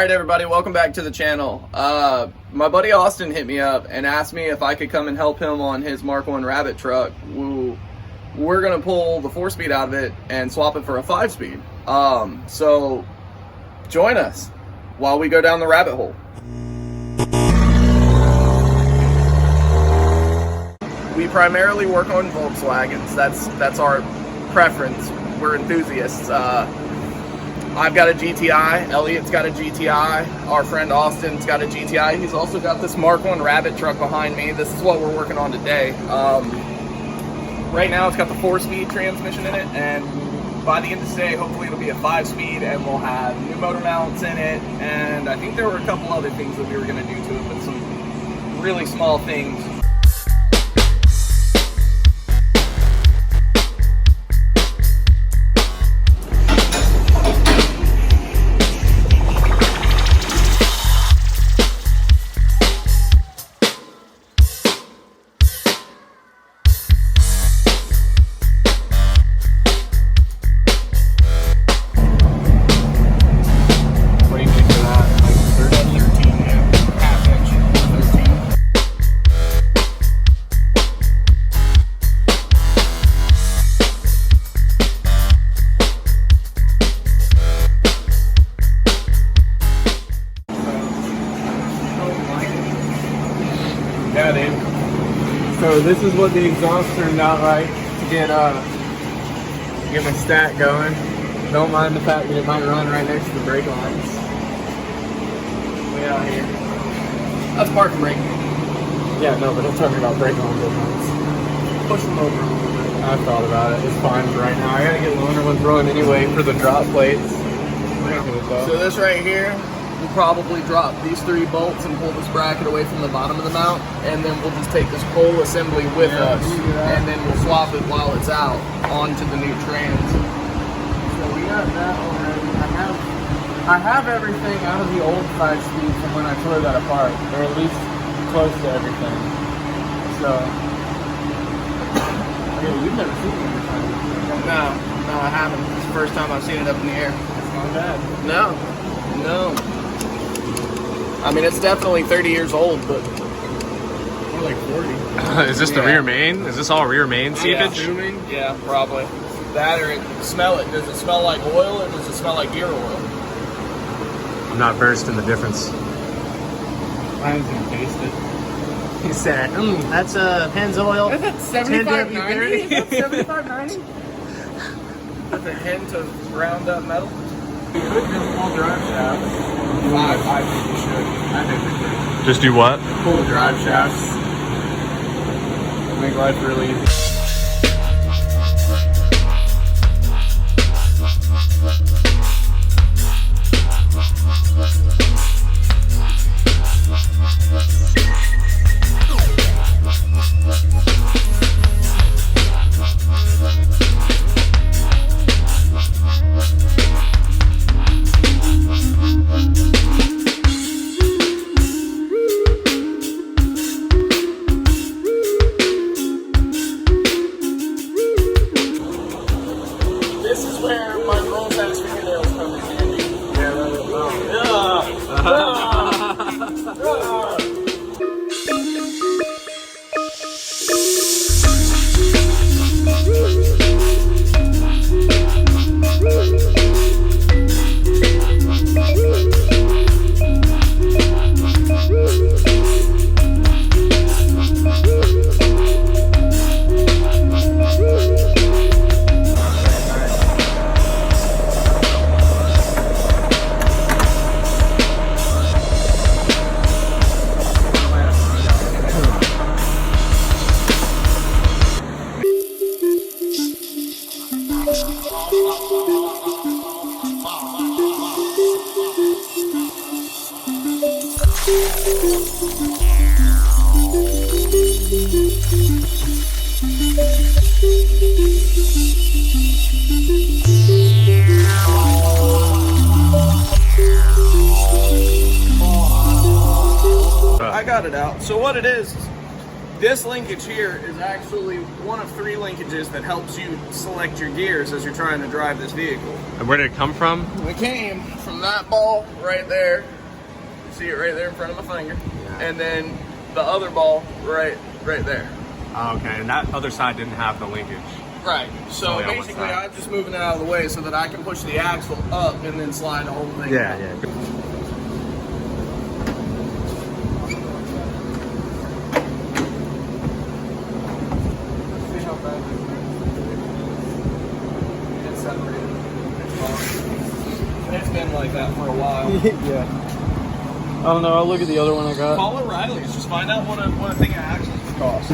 Alright everybody, welcome back to the channel. My buddy Austin hit me up and asked me if I could come and help him on his Mark 1 Rabbit truck. We're gonna pull the 4-speed out of it and swap it for a 5-speed. So join us while we go down the rabbit hole. We primarily work on Volkswagens. That's our preference. We're enthusiasts. I've got a GTI, Elliot's got a GTI, our friend Austin's got a GTI. He's also got this Mark 1 Rabbit truck behind me. This is what we're working on today. Right now it's got the 4-speed transmission in it, and by the end of today, hopefully it'll be a 5-speed, and we'll have new motor mounts in it, and I think there were a couple other things that we were gonna do to it, but some really small things. Yeah, dude. So this is what the exhaust turned out like to get my stack going. Don't mind the fact that it might run right next to the brake lines. Way out here. That's park and brake. Yeah, no, but I'm talking about brake lines. Push them over a little bit. I've thought about it. It's fine for right now. I gotta get loaner ones running anyway for the drop plates. So this right here, we'll probably drop these 3 bolts and pull this bracket away from the bottom of the mount, and then we'll just take this whole assembly with us, and then we'll swap it while it's out onto the new trans. So we got that already. I have everything out of the old 5-speed from when I tore that apart, or at least close to everything. So, okay, you've never seen it in 5-speed. No, I haven't. It's the first time I've seen it up in the air. It's not bad. No. I mean, it's definitely 30 years old, but More like 40. Is this the rear main? Is this all rear main seepage? Yeah, probably. That or smell it. Does it smell like oil or does it smell like gear oil? I'm not versed in the difference. Mine's gonna taste it. He said, that's Pennzoil. That's 75.90? That's 75.90? With a hint of ground up metal? You could just pull drive shafts. I think you should. I think we should. Just do what? Pull the drive shafts. Make life really easy. This is where my roll ass fingernails come in handy. I got it out. So what it is This linkage here is actually one of 3 linkages that helps you select your gears as you're trying to drive this vehicle. And where did it come from? It came from that ball right there. You see it right there in front of my finger. Yeah. And then the other ball right there. Oh, okay, and that other side didn't have the linkage. Right. So Only on one basically, side. I'm just moving it out of the way so that I can push the axle up and then slide the whole thing Yeah, out. yeah. See how bad It's separated. It's been like that for a while. yeah. I don't know. I'll look at the other one I got. Call O'Reilly's. Just find out what a thing of axles costs.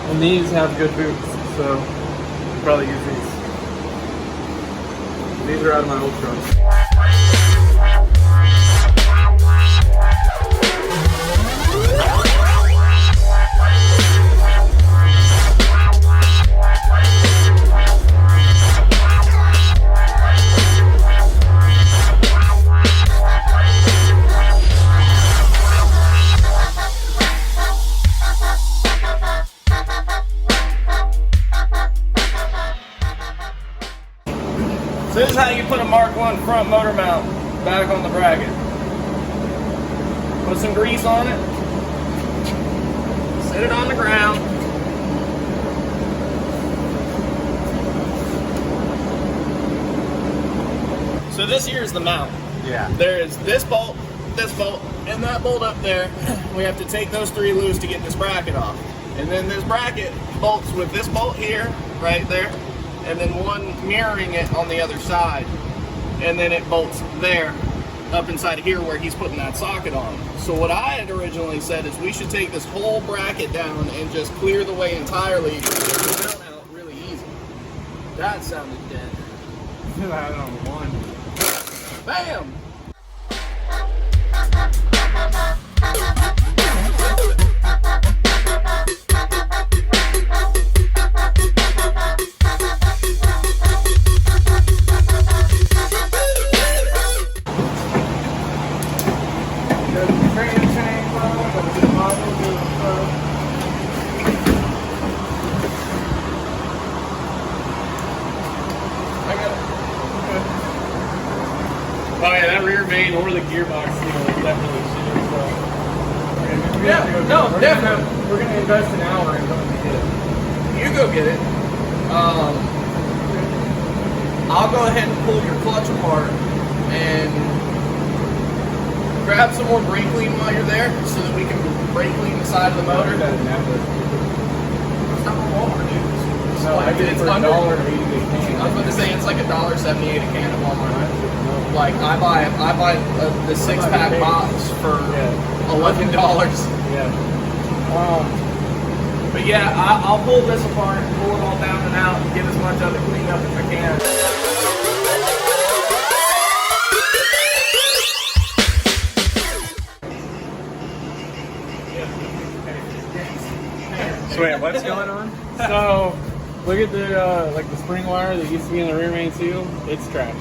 And these have good boots, so I'll probably use these. These are out of my old truck. So this is how you put a Mark 1 front motor mount back on the bracket. Put some grease on it. Set it on the ground. So this here is the mount. Yeah. There is this bolt, and that bolt up there. We have to take those 3 loose to get this bracket off. And then this bracket bolts with this bolt here, right there, and then one mirroring it on the other side. And then it bolts there, up inside of here where he's putting that socket on. So what I had originally said is we should take this whole bracket down and just clear the way entirely. Get the mount out really easy. That sounded dead. I don't know, one. Bam! Oh yeah, that rear main or the gearbox seal is definitely shit. So Yeah, no, definitely. We're gonna invest an hour in going to get it. You go get it. I'll go ahead and pull your clutch apart and grab some more brake clean while you're there so that we can brake clean the side of the motor. That network. It's not from Walmart, dude. It's No, I get it for under- $1.80 a can. I was about to say it's like $1.78 a can at Walmart. Like I buy the 6-pack box for $11. Yeah. But yeah, I'll pull this apart, pull it all down and out, and get as much of it cleaned up as I can. So wait, what's going on? So, look at the like the spring wire that used to be in the rear main seal. It's trash.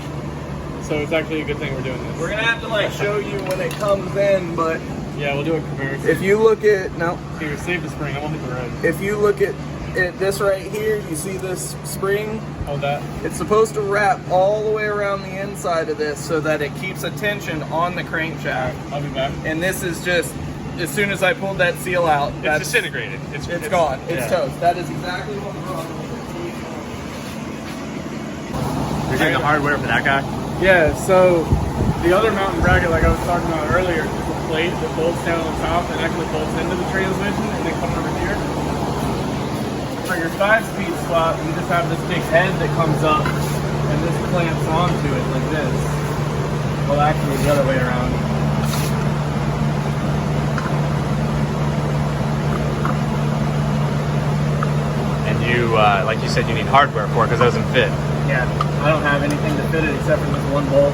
So it's actually a good thing we're doing this. We're gonna have to like show you when it comes in, but Yeah, we'll do a comparison. if you look at Here, save the spring. I won't hit the red. if you look at this right here, you see this spring? Hold that. It's supposed to wrap all the way around the inside of this so that it keeps a tension on the crankshaft. I'll be back. And this is just, as soon as I pulled that seal out, It's disintegrated. it's gone. It's yeah. toast. That is exactly what's wrong with You're getting the hardware for that guy? Yeah, so the other mountain bracket, like I was talking about earlier, is a plate that bolts down on top and actually bolts into the transmission and then comes over here. For your 5-speed swap, you just have this big head that comes up and this clamps onto it like this. Well, actually, the other way around. And you, like you said, you need hardware for it because it doesn't fit. Yeah, I don't have anything to fit it except for this one bolt.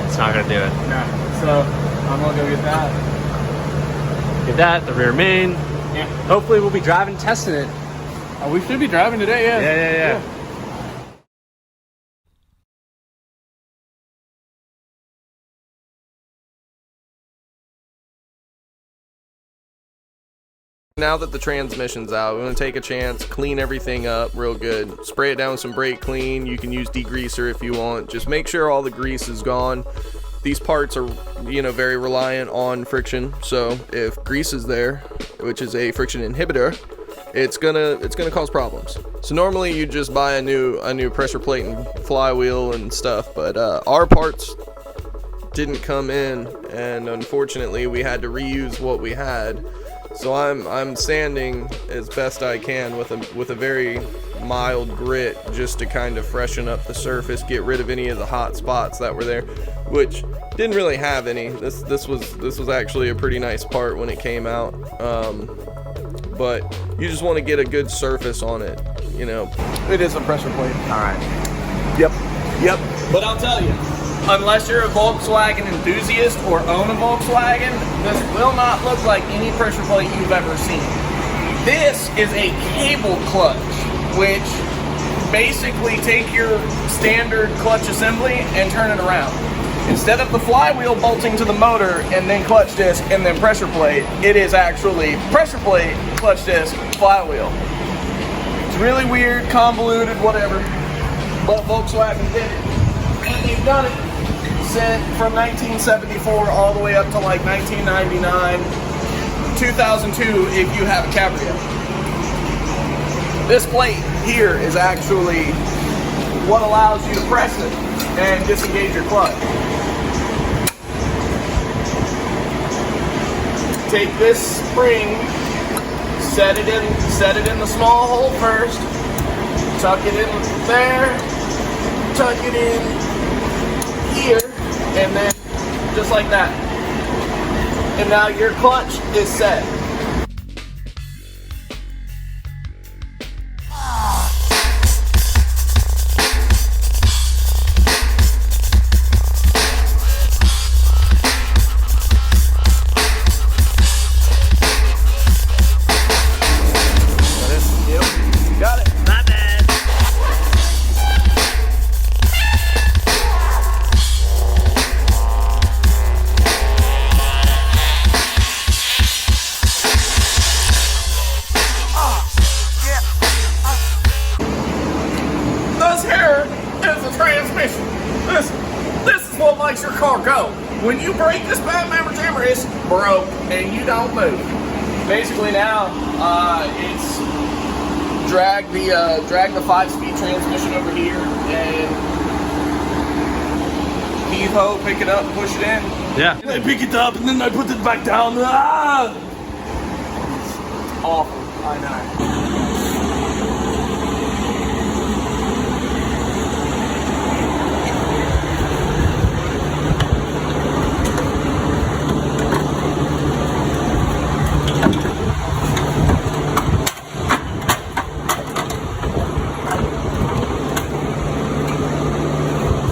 It's not going to do it. Nah, so I'm gonna go get that. Get that, the rear main. Yeah. Hopefully we'll be driving, testing it. We should be driving today, yeah. Yeah. Now that the transmission's out, we're gonna take a chance, clean everything up real good, spray it down with some brake clean. You can use degreaser if you want. Just make sure all the grease is gone. These parts are, you know, very reliant on friction. So if grease is there, which is a friction inhibitor, it's gonna cause problems. So normally you just buy a new pressure plate and flywheel and stuff, but our parts didn't come in, and unfortunately we had to reuse what we had. So I'm sanding as best I can with a very mild grit, just to kind of freshen up the surface, get rid of any of the hot spots that were there, which didn't really have any. This was actually a pretty nice part when it came out, but you just want to get a good surface on it, you know. It is a pressure plate. All right. Yep. But I'll tell you, unless you're a Volkswagen enthusiast or own a Volkswagen, this will not look like any pressure plate you've ever seen. This is a cable clutch, which basically take your standard clutch assembly and turn it around. Instead of the flywheel bolting to the motor and then clutch disc and then pressure plate, it is actually pressure plate, clutch disc, flywheel. It's really weird, convoluted, whatever, but Volkswagen did it. And they've done it from 1974 all the way up to like 1999, 2002 if you have a Cabrio. This plate here is actually what allows you to press it and disengage your clutch. Take this spring, set it in the small hole first, tuck it in there, tuck it in here, and then just like that. And now your clutch is set. This is what makes your car go. When you break this bad mammer jammer, it's broke and you don't move. Basically now, it's drag the 5-speed transmission over here and heave ho, pick it up, push it in. Yeah. And they pick it up and then they put it back down. Ah! It's awful, I know.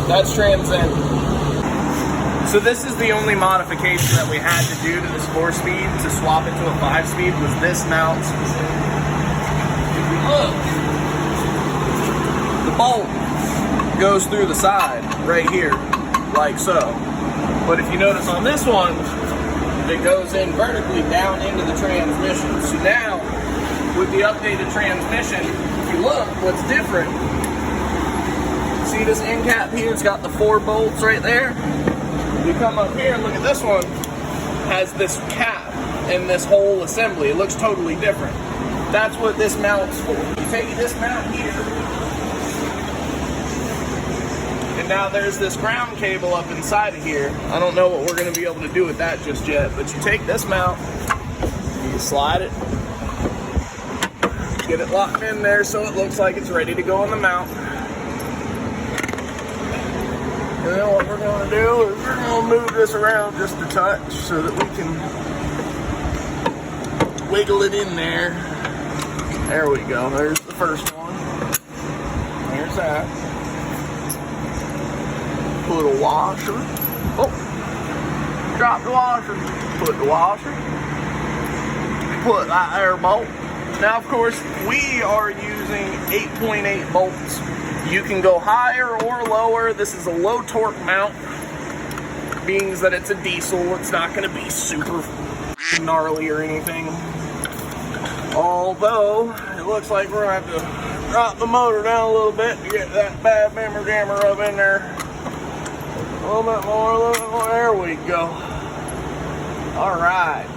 That's transcend. So this is the only modification that we had to do to this 4-speed to swap it to a 5-speed was this mount. If we look, the bolt goes through the side right here, like so. But if you notice on this one, it goes in vertically down into the transmission. So now, with the updated transmission, if you look, what's different, see this end cap here? It's got the 4 bolts right there. You come up here and look at this one, has this cap and this whole assembly. It looks totally different. That's what this mount's for. You take this mount here, and now there's this ground cable up inside of here. I don't know what we're gonna be able to do with that just yet, but you take this mount, you slide it, get it locked in there so it looks like it's ready to go on the mount. And then what we're going to do is we're going to move this around just a touch so that we can wiggle it in there. There we go. There's the first one. There's that. Put a washer. Oh, drop the washer. Put the washer. Put that air bolt. Now, of course, we are using 8.8 bolts. You can go higher or lower. This is a low torque mount, means that it's a diesel. It's not going to be super gnarly or anything. Although, it looks like we're gonna have to drop the motor down a little bit to get that bad bammer jammer up in there. A little bit more, a little bit more. There we go. All right.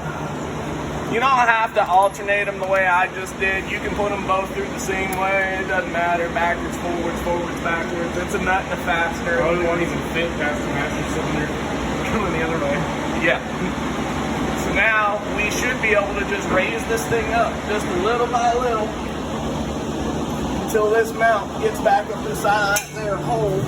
You don't have to alternate them the way I just did. You can put them both through the same way. It doesn't matter. Backwards, forwards, forwards, backwards. It's a nut and a fastener. Oh, the one even fit past the master cylinder. Going the other way. Yeah. So now we should be able to just raise this thing up just little by little until this mount gets back up the side of that there hole.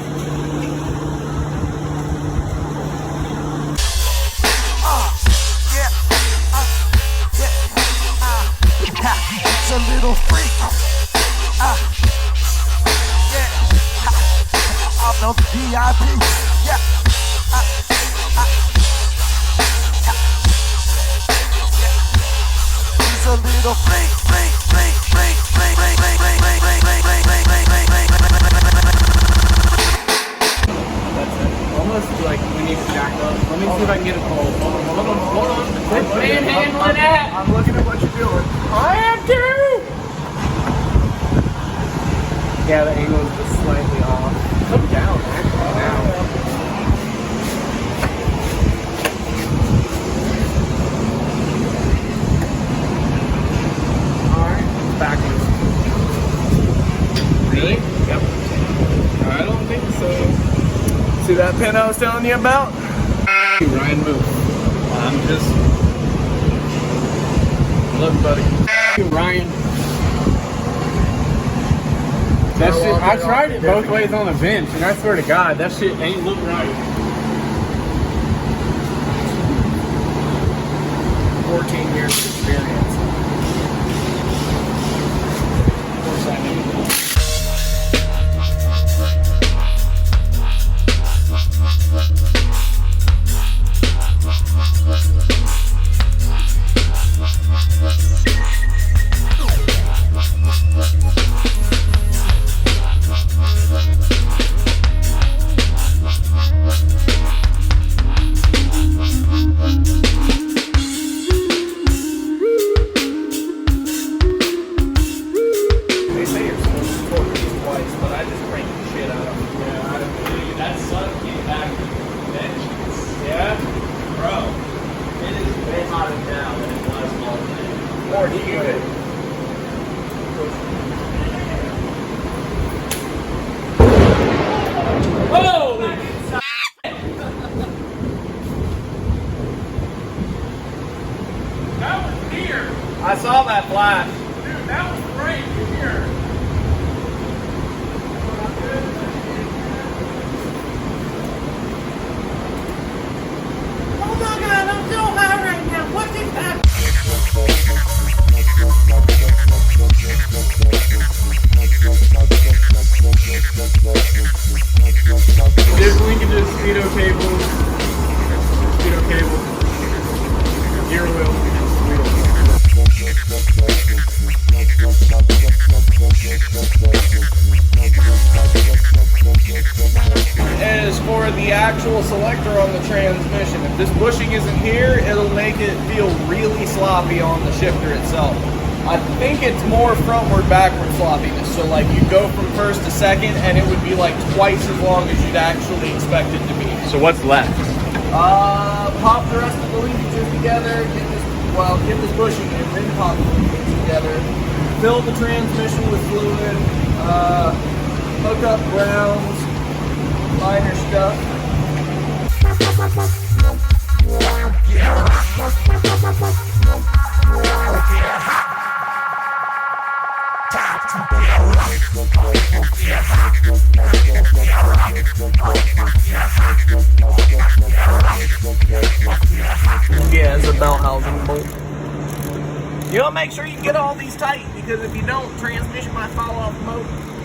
It's a little freak. Yeah. I'm the VIP. Yeah. He's a little freak, freak, freak, freak, freak, freak, freak, freak, freak, freak, freak, freak, freak, freak, That's it. Almost like we need to jack up. Let me see if I can get a hold. Hold on. Quit manhandling that. I'm looking at what you're doing. I am too. Yeah, the angle is just slightly off. Come down, actually, now. Alright, backwards. Really? Yep. I don't think so. See that pin I was telling you about? Ryan, move. I'm just... Love you, buddy. Ryan. That shit, I tried it both ways on the bench, and I swear to God, that shit ain't look right. 14 years of experience. Of course I knew. More humid. That was weird. I saw that flash. Dude, that was great. Here. Oh my God, I'm so high right now. What is that? If we can just speedo cable, gear wheel, As for the actual selector on the transmission, if this bushing isn't here, it'll make it feel really sloppy on the shifter itself. I think it's more frontward backward sloppiness, so like you go from first to second and it would be like twice as long as you'd actually expect it to be. So what's left? Pop the rest of the linkages together, get this bushing in, then pop the linkages together, fill the transmission with fluid, hook up grounds, minor stuff. Yeah, it's a belt housing bolt. You know, make sure you get all these tight, because if you don't, transmission might fall off the motor.